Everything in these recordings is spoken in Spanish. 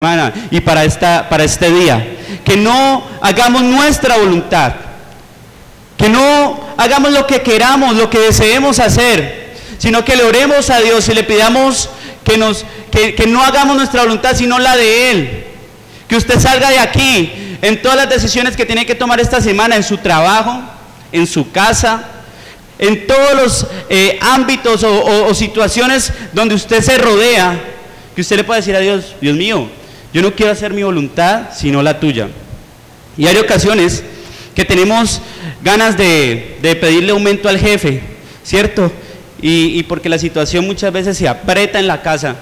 semana y para este día, que no hagamos nuestra voluntad, que no hagamos lo que queramos, lo que deseemos hacer, sino que le oremos a Dios y le pidamos que no hagamos nuestra voluntad sino la de Él, que usted salga de aquí en todas las decisiones que tiene que tomar esta semana, en su trabajo, en su casa, en todos los ámbitos o situaciones donde usted se rodea, que usted le pueda decir a Dios: Dios mío, yo no quiero hacer mi voluntad, sino la tuya. Y hay ocasiones que tenemos ganas de pedirle aumento al jefe, ¿cierto? Y porque la situación muchas veces se aprieta en la casa.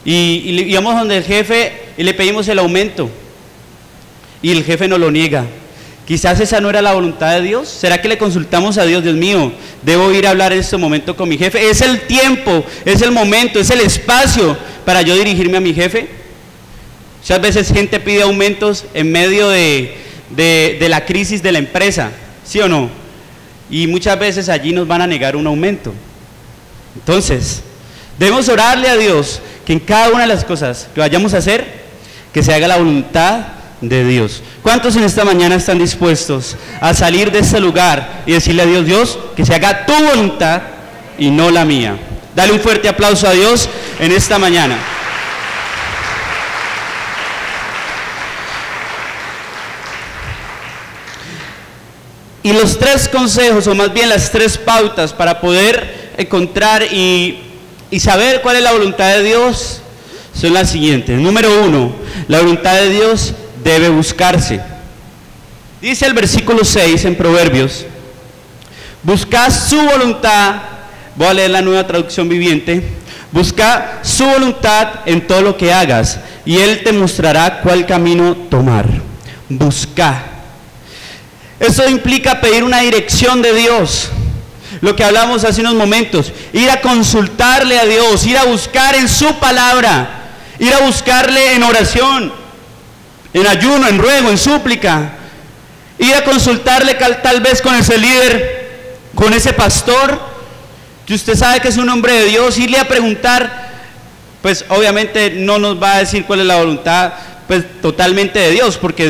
Y vamos donde el jefe y le pedimos el aumento. Y el jefe nos lo niega. Quizás esa no era la voluntad de Dios. ¿Será que le consultamos a Dios? Dios mío, debo ir a hablar en este momento con mi jefe. Es el tiempo, es el momento, es el espacio para yo dirigirme a mi jefe. Muchas veces gente pide aumentos en medio de la crisis de la empresa, ¿sí o no? Y muchas veces allí nos van a negar un aumento. Entonces, debemos orarle a Dios que en cada una de las cosas que vayamos a hacer, que se haga la voluntad de Dios. ¿Cuántos en esta mañana están dispuestos a salir de este lugar y decirle a Dios: Dios, que se haga tu voluntad y no la mía? Dale un fuerte aplauso a Dios en esta mañana. Y los tres consejos, o más bien las tres pautas para poder encontrar y saber cuál es la voluntad de Dios, son las siguientes. Número 1, la voluntad de Dios debe buscarse. Dice el versículo 6 en Proverbios: buscad su voluntad. Voy a leer la Nueva Traducción Viviente. Busca su voluntad en todo lo que hagas, y Él te mostrará cuál camino tomar. Busca. Eso implica pedir una dirección de Dios. Lo que hablamos hace unos momentos, ir a consultarle a Dios, ir a buscar en su palabra, ir a buscarle en oración, en ayuno, en ruego, en súplica, ir a consultarle tal vez con ese líder, con ese pastor, que usted sabe que es un hombre de Dios, irle a preguntar. Pues obviamente no nos va a decir cuál es la voluntad pues totalmente de Dios, porque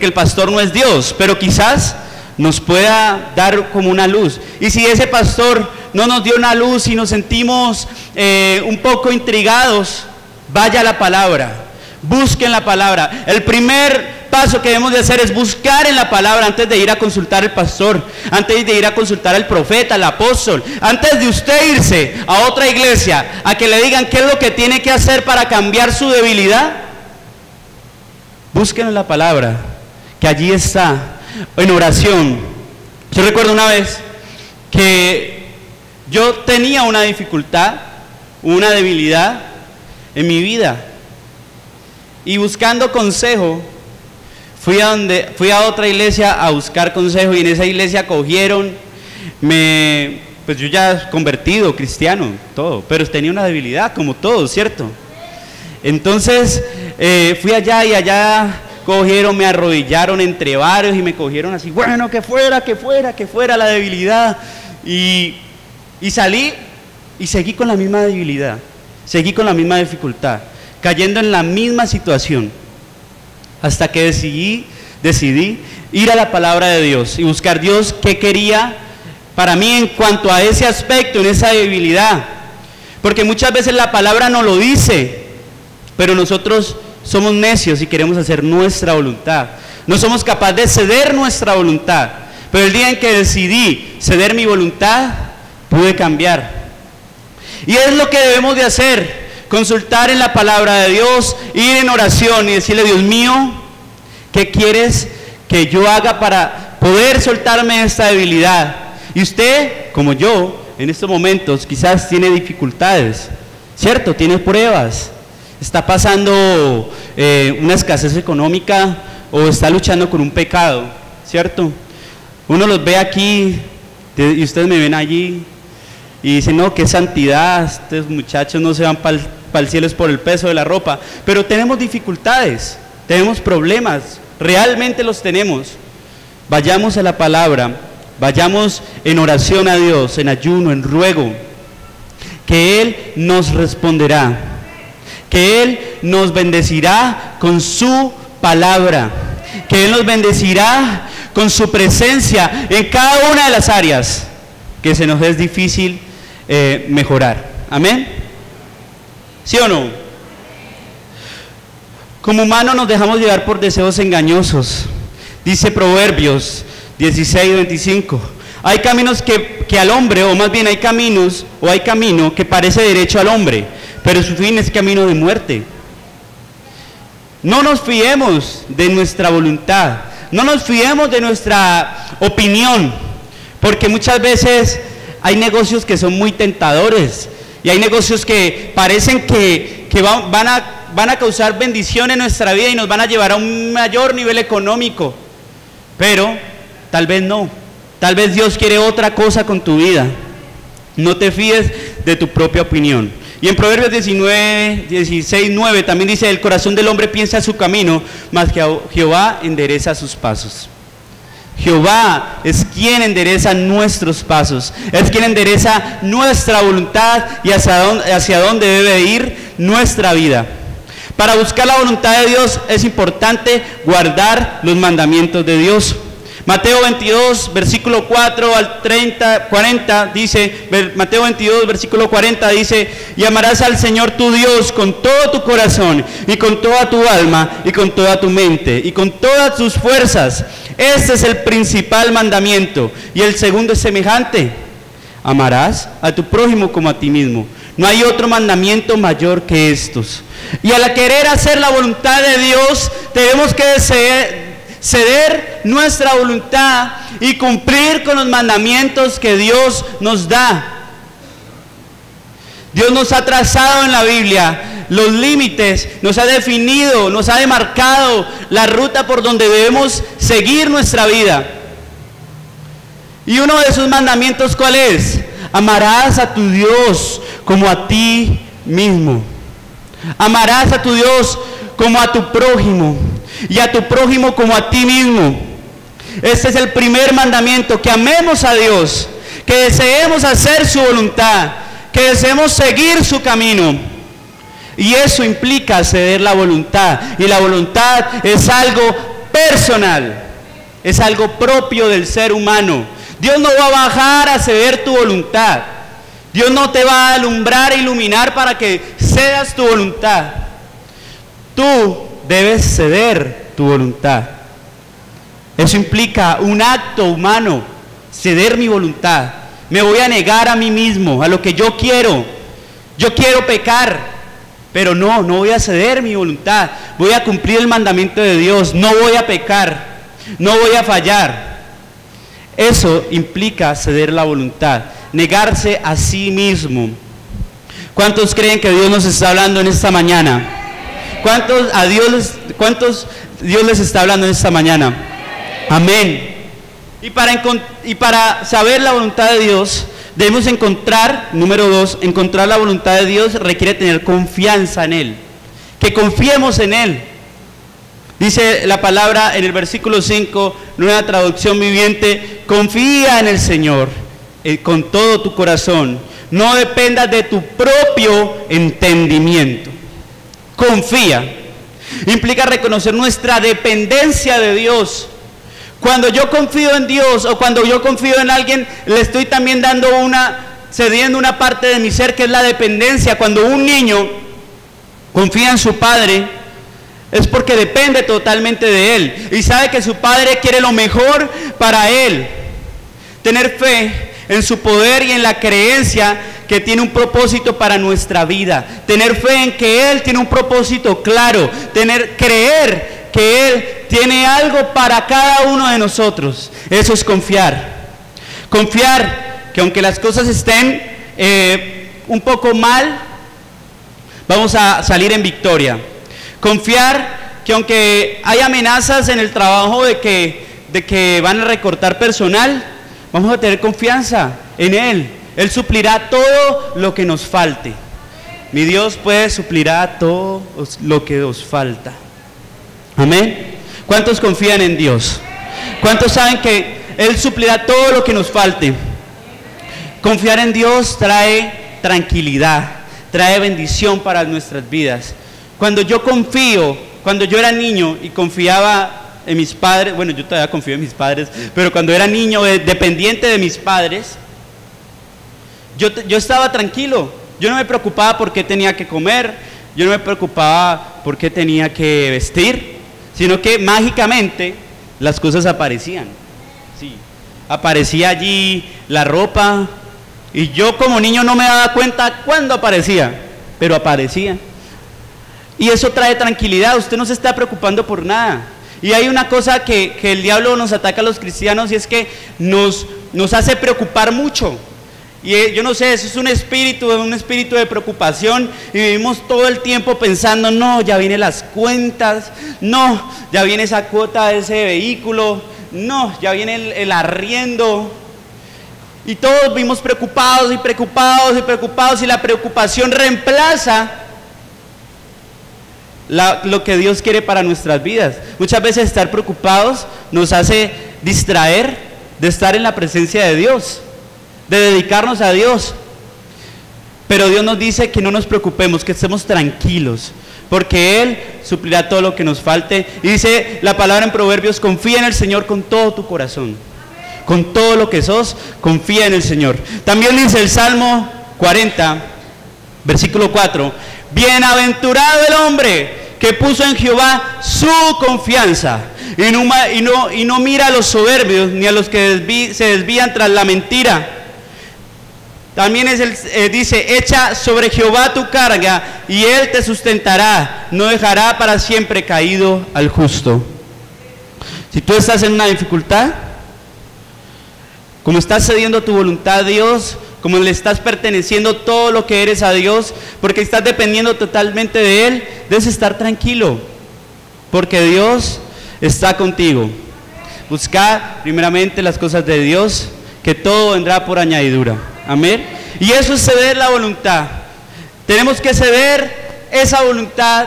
el pastor no es Dios, pero quizás nos pueda dar como una luz. Y si ese pastor no nos dio una luz y nos sentimos un poco intrigados, vaya a la palabra, busquen la palabra. El primer paso que debemos de hacer es buscar en la palabra antes de ir a consultar al pastor, antes de ir a consultar al profeta, al apóstol, antes de usted irse a otra iglesia a que le digan qué es lo que tiene que hacer para cambiar su debilidad. Busquen en la palabra, que allí está, en oración. Yo recuerdo una vez que yo tenía una dificultad, una debilidad en mi vida, y buscando consejo, fui a otra iglesia a buscar consejo, y en esa iglesia cogieron, pues yo ya convertido, cristiano, todo, pero tenía una debilidad como todos, ¿cierto? Entonces fui allá, y allá cogieron, me arrodillaron entre varios y me cogieron así: bueno, que fuera la debilidad. Y salí y seguí con la misma debilidad, seguí con la misma dificultad, cayendo en la misma situación, hasta que decidí ir a la palabra de Dios y buscar Dios qué quería para mí en cuanto a ese aspecto, en esa debilidad. Porque muchas veces la palabra no lo dice, pero nosotros somos necios y queremos hacer nuestra voluntad. No somos capaces de ceder nuestra voluntad. Pero el día en que decidí ceder mi voluntad, pude cambiar. Y es lo que debemos de hacer: consultar en la palabra de Dios, ir en oración y decirle: Dios mío, ¿qué quieres que yo haga para poder soltarme de esta debilidad? Y usted, como yo, en estos momentos quizás tiene dificultades, ¿cierto? Tiene pruebas. Está pasando una escasez económica, o está luchando con un pecado, ¿cierto? Uno los ve aquí y ustedes me ven allí y dicen: no, qué santidad, estos muchachos no se van para el cielo es por el peso de la ropa. Pero tenemos dificultades, tenemos problemas, realmente los tenemos. Vayamos a la palabra, vayamos en oración a Dios, en ayuno, en ruego, que Él nos responderá. que Él nos bendecirá con su palabra, que Él nos bendecirá con su presencia en cada una de las áreas que se nos es difícil mejorar. Amén. ¿Sí o no? Como humanos nos dejamos llevar por deseos engañosos. Dice Proverbios 16:25. Hay caminos que al hombre, o más bien hay caminos, o hay camino que parece derecho al hombre, pero su fin es camino de muerte. No nos fiemos de nuestra voluntad, no nos fiemos de nuestra opinión, porque muchas veces hay negocios que son muy tentadores, y hay negocios que parecen que van a causar bendición en nuestra vida y nos van a llevar a un mayor nivel económico, pero tal vez no. Tal vez Dios quiere otra cosa con tu vida. No te fíes de tu propia opinión. Y en Proverbios 16:9 también dice: el corazón del hombre piensa su camino, mas Jehová endereza sus pasos. Jehová es quien endereza nuestros pasos, es quien endereza nuestra voluntad y hacia dónde debe ir nuestra vida. Para buscar la voluntad de Dios es importante guardar los mandamientos de Dios. Mateo 22, versículo 4 al 40 dice, Mateo 22, versículo 40 dice: y amarás al Señor tu Dios con todo tu corazón, y con toda tu alma, y con toda tu mente, y con todas tus fuerzas. Este es el principal mandamiento. Y el segundo es semejante: amarás a tu prójimo como a ti mismo. No hay otro mandamiento mayor que estos. Y al querer hacer la voluntad de Dios, tenemos que ceder nuestra voluntad y cumplir con los mandamientos que Dios nos da. Dios nos ha trazado en la Biblia los límites, nos ha definido, nos ha demarcado la ruta por donde debemos seguir nuestra vida. Y uno de esos mandamientos, ¿cuál es? Amarás a tu Dios como a ti mismo. Amarás a tu Dios como a tu prójimo, y a tu prójimo como a ti mismo. Este es el primer mandamiento: que amemos a Dios, que deseemos hacer su voluntad, que deseemos seguir su camino. Y eso implica ceder la voluntad, y la voluntad es algo personal, es algo propio del ser humano. Dios no va a bajar a ceder tu voluntad. Dios no te va a alumbrar e iluminar para que cedas tu voluntad. Tú debes ceder tu voluntad. Eso implica un acto humano: ceder mi voluntad. Me voy a negar a mí mismo, a lo que yo quiero. Yo quiero pecar, pero no voy a ceder mi voluntad. Voy a cumplir el mandamiento de Dios. No voy a pecar, no voy a fallar. Eso implica ceder la voluntad, negarse a sí mismo. ¿Cuántos creen que Dios nos está hablando en esta mañana? ¿Cuántos Dios les está hablando en esta mañana? Amén. Y para saber la voluntad de Dios, debemos encontrar, número 2, encontrar la voluntad de Dios requiere tener confianza en Él. Que confiemos en Él. Dice la palabra en el versículo 5, Nueva Traducción Viviente: confía en el Señor con todo tu corazón. No dependas de tu propio entendimiento. Confía. Implica reconocer nuestra dependencia de Dios. Cuando yo confío en Dios, o cuando yo confío en alguien, le estoy también cediendo una parte de mi ser, que es la dependencia. Cuando un niño confía en su padre, es porque depende totalmente de él, y sabe que su padre quiere lo mejor para él. Tener fe en su poder y en la creencia que tiene un propósito para nuestra vida. Tener fe en que Él tiene un propósito claro. Creer que Él tiene algo para cada uno de nosotros. Eso es confiar. Confiar que aunque las cosas estén un poco mal, vamos a salir en victoria. Confiar que aunque hay amenazas en el trabajo de que van a recortar personal, vamos a tener confianza en Él. Él suplirá todo lo que nos falte. Mi Dios puede suplirá todo lo que os falta. Amén. ¿Cuántos confían en Dios? ¿Cuántos saben que Él suplirá todo lo que nos falte? Confiar en Dios trae tranquilidad, trae bendición para nuestras vidas. Cuando yo confío, cuando yo era niño y confiaba en mis padres, bueno, yo todavía confío en mis padres, pero cuando era niño dependiente de mis padres, yo estaba tranquilo. Yo no me preocupaba por qué tenía que comer, yo no me preocupaba por qué tenía que vestir, sino que mágicamente las cosas aparecían. Sí, aparecía allí la ropa y yo como niño no me daba cuenta cuándo aparecía, pero aparecía. Y eso trae tranquilidad, usted no se está preocupando por nada. Y hay una cosa que el diablo nos ataca a los cristianos, y es que nos hace preocupar mucho. Y yo no sé, eso es un espíritu de preocupación, y vivimos todo el tiempo pensando, no, ya vienen las cuentas, no, ya viene esa cuota de ese vehículo, no, ya viene el arriendo. Y todos vivimos preocupados y preocupados y preocupados, y la preocupación reemplaza lo que Dios quiere para nuestras vidas. Muchas veces estar preocupados nos hace distraer de estar en la presencia de Dios, de dedicarnos a Dios. Pero Dios nos dice que no nos preocupemos, que estemos tranquilos, porque Él suplirá todo lo que nos falte. Y dice la palabra en Proverbios: confía en el Señor con todo tu corazón, con todo lo que sos, confía en el Señor. También dice el Salmo 40, versículo 4: bienaventurado el hombre que puso en Jehová su confianza y no mira a los soberbios ni a los que se desvían tras la mentira. También dice: echa sobre Jehová tu carga y Él te sustentará, no dejará para siempre caído al justo. Si tú estás en una dificultad, como estás cediendo tu voluntad a Dios, como le estás perteneciendo todo lo que eres a Dios, porque estás dependiendo totalmente de Él, debes estar tranquilo, porque Dios está contigo. Busca primeramente las cosas de Dios, que todo vendrá por añadidura. Amén. Y eso es ceder la voluntad. Tenemos que ceder esa voluntad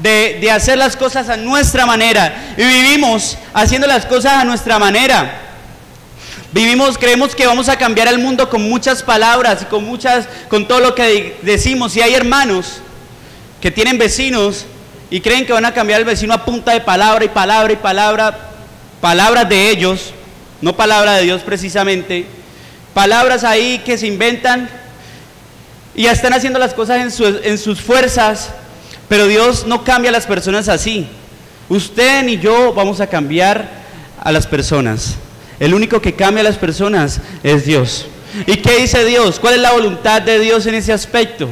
de hacer las cosas a nuestra manera, y vivimos haciendo las cosas a nuestra manera. Creemos que vamos a cambiar el mundo con muchas palabras y con todo lo que decimos. Y hay hermanos que tienen vecinos y creen que van a cambiar el vecino a punta de palabra y palabra y palabra, palabras de ellos, no palabra de Dios precisamente, palabras ahí que se inventan y ya están haciendo las cosas en sus fuerzas. Pero Dios no cambia a las personas así. Usted ni yo vamos a cambiar a las personas. El único que cambia a las personas es Dios. ¿Y qué dice Dios? ¿Cuál es la voluntad de Dios en ese aspecto?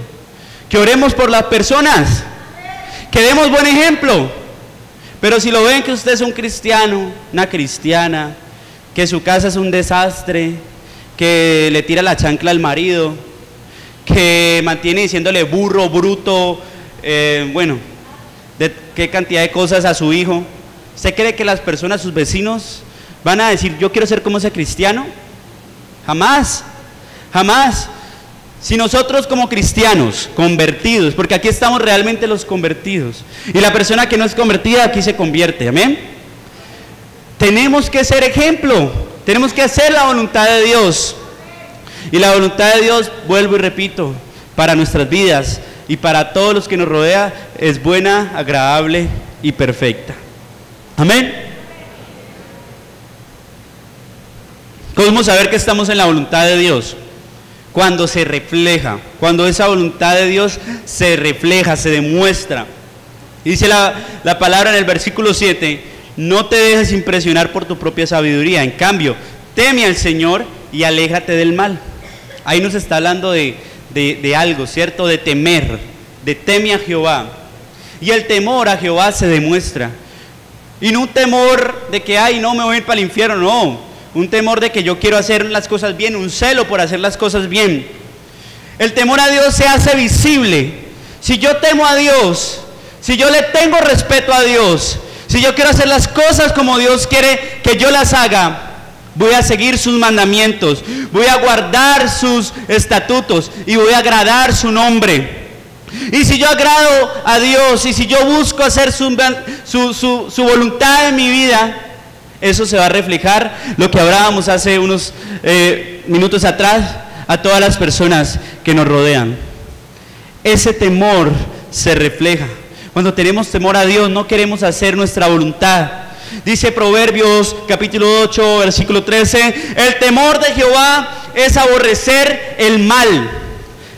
Que oremos por las personas, que demos buen ejemplo. Pero si lo ven que usted es un cristiano, una cristiana, que su casa es un desastre, que le tira la chancla al marido, que mantiene diciéndole burro, bruto, bueno, de qué cantidad de cosas a su hijo, ¿usted cree que las personas, sus vecinos, van a decir: yo quiero ser como ese cristiano? Jamás, jamás. Si nosotros como cristianos convertidos, porque aquí estamos realmente los convertidos, y la persona que no es convertida aquí se convierte, amén, tenemos que ser ejemplo, tenemos que hacer la voluntad de Dios. Y la voluntad de Dios, vuelvo y repito, para nuestras vidas y para todos los que nos rodea, es buena, agradable y perfecta. Amén. ¿Cómo saber que estamos en la voluntad de Dios? Cuando se refleja, cuando esa voluntad de Dios se refleja, se demuestra. Dice la palabra en el versículo 7: no te dejes impresionar por tu propia sabiduría, en cambio, teme al Señor y aléjate del mal. Ahí nos está hablando de algo, ¿cierto? De temer, de teme a Jehová. Y el temor a Jehová se demuestra. Y no un temor de que, ay, no, me voy a ir para el infierno, no. Un temor de que yo quiero hacer las cosas bien, un celo por hacer las cosas bien. El temor a Dios se hace visible. Si yo temo a Dios, si yo le tengo respeto a Dios, si yo quiero hacer las cosas como Dios quiere que yo las haga, voy a seguir sus mandamientos, voy a guardar sus estatutos y voy a agradar su nombre. Y si yo agrado a Dios y si yo busco hacer su voluntad en mi vida, eso se va a reflejar, lo que hablábamos hace unos minutos atrás, a todas las personas que nos rodean. Ese temor se refleja. Cuando tenemos temor a Dios, no queremos hacer nuestra voluntad. Dice Proverbios capítulo 8, versículo 13, el temor de Jehová es aborrecer el mal,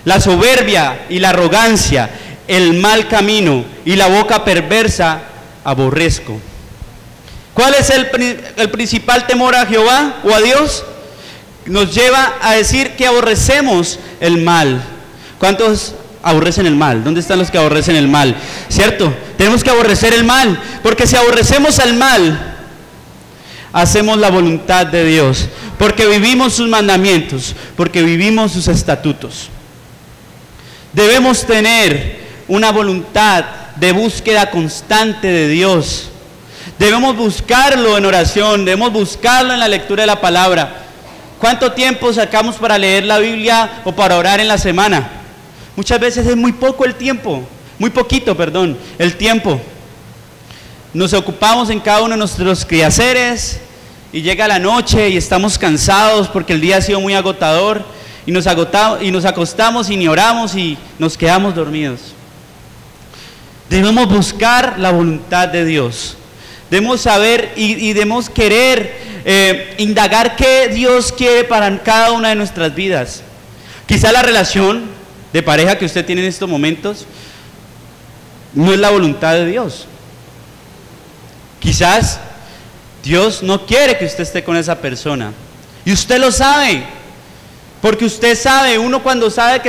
la soberbia y la arrogancia, el mal camino y la boca perversa aborrezco. ¿Cuál es el principal temor a Jehová o a Dios? Nos lleva a decir que aborrecemos el mal. ¿Cuántos aborrecen el mal? ¿Dónde están los que aborrecen el mal? ¿Cierto? Tenemos que aborrecer el mal, porque si aborrecemos al mal, hacemos la voluntad de Dios, porque vivimos sus mandamientos, porque vivimos sus estatutos. Debemos tener una voluntad de búsqueda constante de Dios. Debemos buscarlo en oración, debemos buscarlo en la lectura de la palabra. ¿Cuánto tiempo sacamos para leer la Biblia o para orar en la semana? Muchas veces es muy poco el tiempo, muy poquito, perdón, el tiempo. Nos ocupamos en cada uno de nuestros quehaceres y llega la noche y estamos cansados porque el día ha sido muy agotador y nos acostamos y ni oramos y nos quedamos dormidos. Debemos buscar la voluntad de Dios. Debemos saber y debemos querer indagar qué Dios quiere para cada una de nuestras vidas. Quizá la relación de pareja que usted tiene en estos momentos no es la voluntad de Dios. Quizás Dios no quiere que usted esté con esa persona y usted lo sabe, porque usted sabe, uno cuando está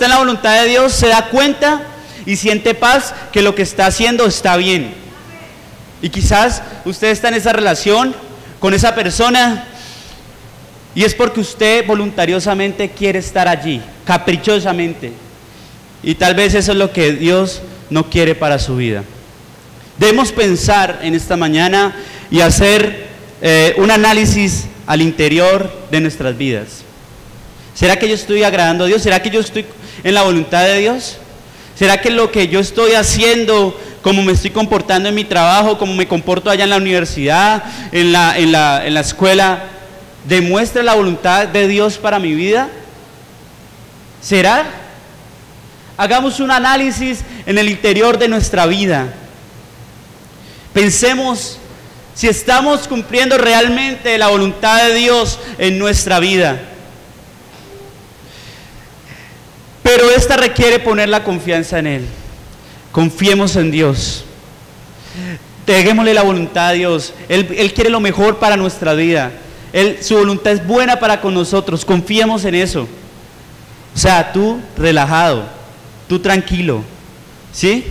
en la voluntad de Dios se da cuenta y siente paz que lo que está haciendo está bien. Y quizás usted está en esa relación con esa persona y es porque usted voluntariosamente quiere estar allí, caprichosamente, y tal vez eso es lo que Dios no quiere para su vida. Debemos pensar en esta mañana y hacer un análisis al interior de nuestras vidas. ¿Será que yo estoy agradando a Dios? ¿Será que yo estoy en la voluntad de Dios? ¿Será que lo que yo estoy haciendo, cómo me estoy comportando en mi trabajo, cómo me comporto allá en la universidad, en la escuela, demuestra la voluntad de Dios para mi vida? ¿Será? Hagamos un análisis en el interior de nuestra vida. Pensemos si estamos cumpliendo realmente la voluntad de Dios en nuestra vida. Pero esta requiere poner la confianza en Él. Confiemos en Dios. Démosle la voluntad a Dios. Él quiere lo mejor para nuestra vida. Su voluntad es buena para con nosotros. Confiemos en eso. O sea, tú relajado, tú tranquilo, ¿sí?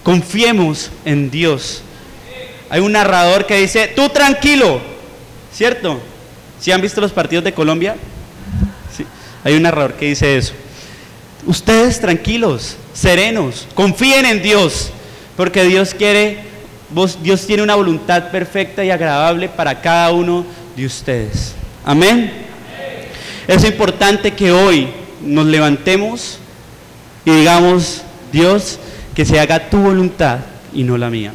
Confiemos en Dios. Hay un narrador que dice, tú tranquilo, ¿cierto? ¿Sí han visto los partidos de Colombia? Sí. Hay un narrador que dice eso. Ustedes tranquilos, serenos, confíen en Dios, porque Dios tiene una voluntad perfecta y agradable para cada uno de ustedes. Amén. Es importante que hoy nos levantemos y digamos, Dios, que se haga tu voluntad y no la mía.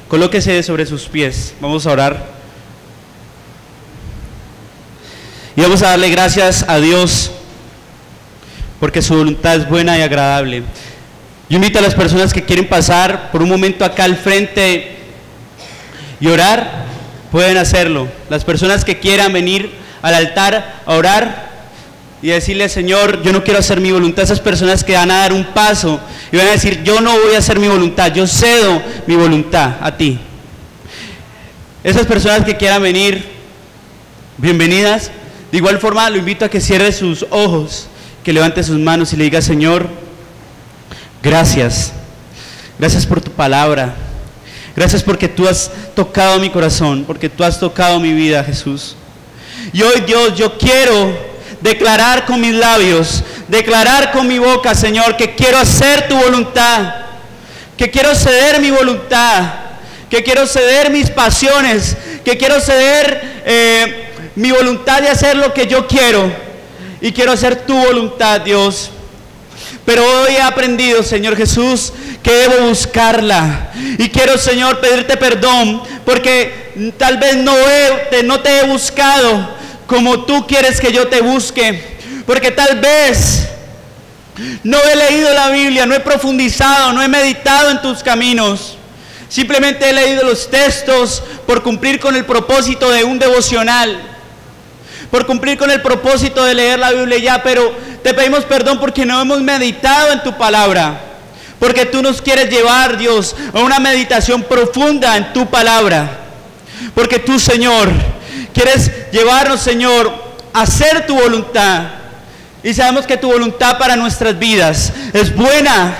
Colóquese sobre sus pies, vamos a orar. Y vamos a darle gracias a Dios, porque su voluntad es buena y agradable. Yo invito a las personas que quieren pasar por un momento acá al frente y orar, pueden hacerlo. Las personas que quieran venir al altar a orar y decirle, Señor, yo no quiero hacer mi voluntad. Esas personas que van a dar un paso y van a decir, yo no voy a hacer mi voluntad, yo cedo mi voluntad a ti. Esas personas que quieran venir, bienvenidas. De igual forma, lo invito a que cierre sus ojos, que levante sus manos y le diga, Señor, gracias. Gracias por tu palabra. Gracias porque tú has tocado mi corazón, porque tú has tocado mi vida, Jesús. Y hoy, Dios, yo quiero declarar con mis labios, declarar con mi boca, Señor, que quiero hacer tu voluntad, que quiero ceder mi voluntad, que quiero ceder mis pasiones, que quiero ceder mi voluntad de hacer lo que yo quiero, y quiero hacer tu voluntad, Dios. Pero hoy he aprendido, Señor Jesús, que debo buscarla. Y quiero, Señor, pedirte perdón, porque tal vez no te he buscado como tú quieres que yo te busque. Porque tal vez No he leído la Biblia, no he profundizado, no he meditado en tus caminos. Simplemente he leído los textos por cumplir con el propósito de un devocional, por cumplir con el propósito de leer la Biblia ya, pero te pedimos perdón porque no hemos meditado en tu palabra, porque tú nos quieres llevar, Dios, a una meditación profunda en tu palabra, porque tú, Señor, quieres llevarnos, Señor, a hacer tu voluntad. Y sabemos que tu voluntad para nuestras vidas es buena,